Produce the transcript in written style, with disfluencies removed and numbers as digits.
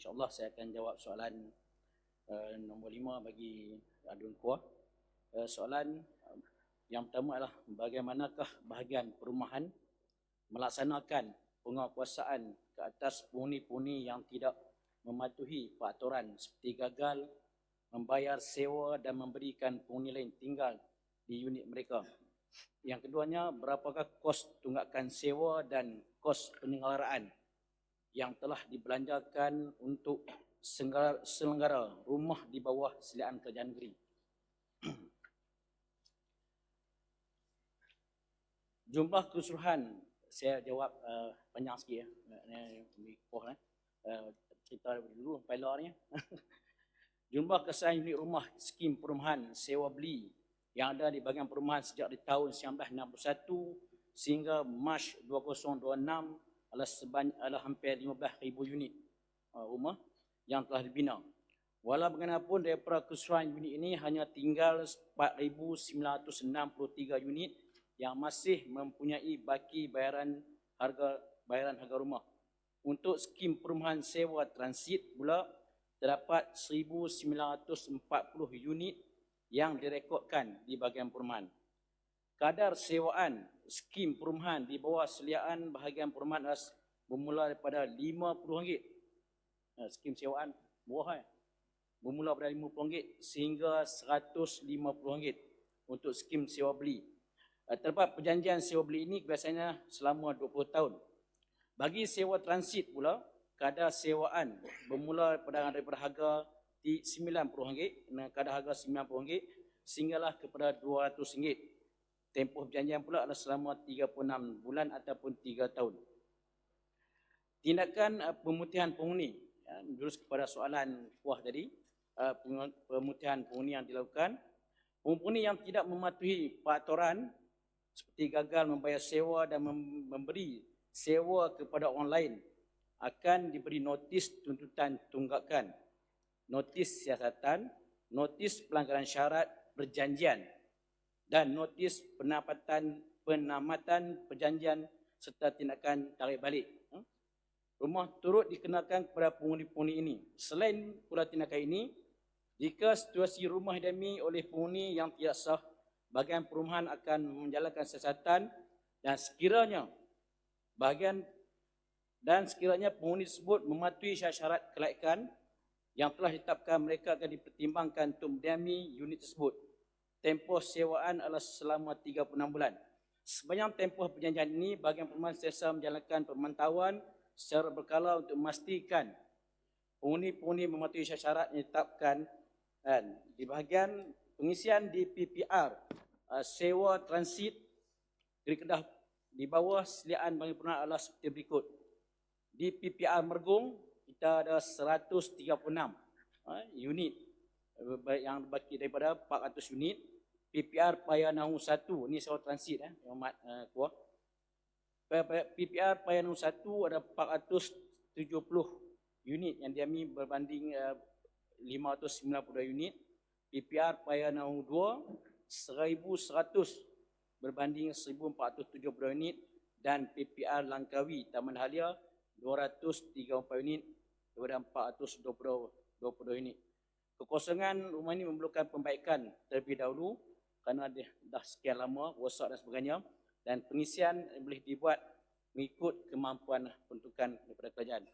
InsyaAllah saya akan jawab soalan nombor 5 bagi Adun Kuah. Soalan yang pertama adalah bagaimanakah bahagian perumahan melaksanakan penguatkuasaan ke atas penghuni-penghuni yang tidak mematuhi peraturan seperti gagal membayar sewa dan memberikan penghuni lain tinggal di unit mereka. Yang keduanya, berapakah kos tunggakan sewa dan kos penyelenggaraan yang telah dibelanjakan untuk selenggara rumah di bawah Seliaan Kerajaan Negeri. Jumlah keseluruhan, saya jawab panjang sikit cerita dulu pilotnya. Jumlah keseluruhan unit rumah skim perumahan sewa beli yang ada di bahagian perumahan sejak di tahun 1961 sehingga Mac 2026 adalah hampir 15,000 unit rumah yang telah dibina. Walau bagaimanapun daripada keseluruhan unit ini hanya tinggal 4,963 unit yang masih mempunyai baki bayaran harga rumah. Untuk skim perumahan sewa transit pula terdapat 1,940 unit yang direkodkan di bahagian perumahan. Kadar sewaan skim perumahan di bawah seliaan bahagian perumahan bermula daripada RM50. Skim sewaan murah bermula daripada RM50 sehingga RM150 untuk skim sewa beli. Terdapat perjanjian sewa beli ini biasanya selama 20 tahun. Bagi sewa transit pula, kadar sewaan bermula daripada harga RM90 dengan kadar harga RM90 sehinggalah kepada RM200. Tempoh perjanjian pula adalah selama 36 bulan ataupun 3 tahun. Tindakan pemutihan penghuni. Terus kepada soalan Kuah tadi, pemutihan penghuni yang dilakukan. Penghuni yang tidak mematuhi peraturan seperti gagal membayar sewa dan memberi sewa kepada orang lain akan diberi notis tuntutan tunggakan, notis siasatan, notis pelanggaran syarat perjanjian dan notis penamatan perjanjian serta tindakan tarik balik. Rumah turut dikenakan kepada penghuni-penghuni ini. Selain pula tindakan ini, jika situasi rumah dihadami oleh penghuni yang tidak sah, bahagian perumahan akan menjalankan siasatan dan sekiranya penghuni tersebut mematuhi syarat kelaikan yang telah ditetapkan, mereka akan dipertimbangkan untuk mendiami unit tersebut. Tempoh sewaan adalah selama 36 bulan. Sepanjang tempoh perjanjian ini, bahagian perumahan sentiasa menjalankan pemantauan secara berkala untuk memastikan penghuni-penghuni mematuhi syarat yang ditetapkan. Dan di bahagian pengisian di PPR sewa transit di Kedah di bawah seliaan bagi perumahan adalah seperti berikut. Di PPR Mergung kita ada 136 unit yang baki daripada 400 unit. PPR Paya Nahu 1 ni sewa transit yang Kuah. PPR Paya Nahu 1 ada 470 unit yang diambil berbanding 592 unit. PPR Paya Nahu 2 1,100 berbanding 1,472 unit dan PPR Langkawi Taman Halia 234 unit daripada 422 unit. Kekosongan rumah ini memerlukan pembaikan terlebih dahulu kerana dah sekian lama rosak dan sebagainya, dan pengisian boleh dibuat mengikut kemampuan peruntukan daripada kerajaan.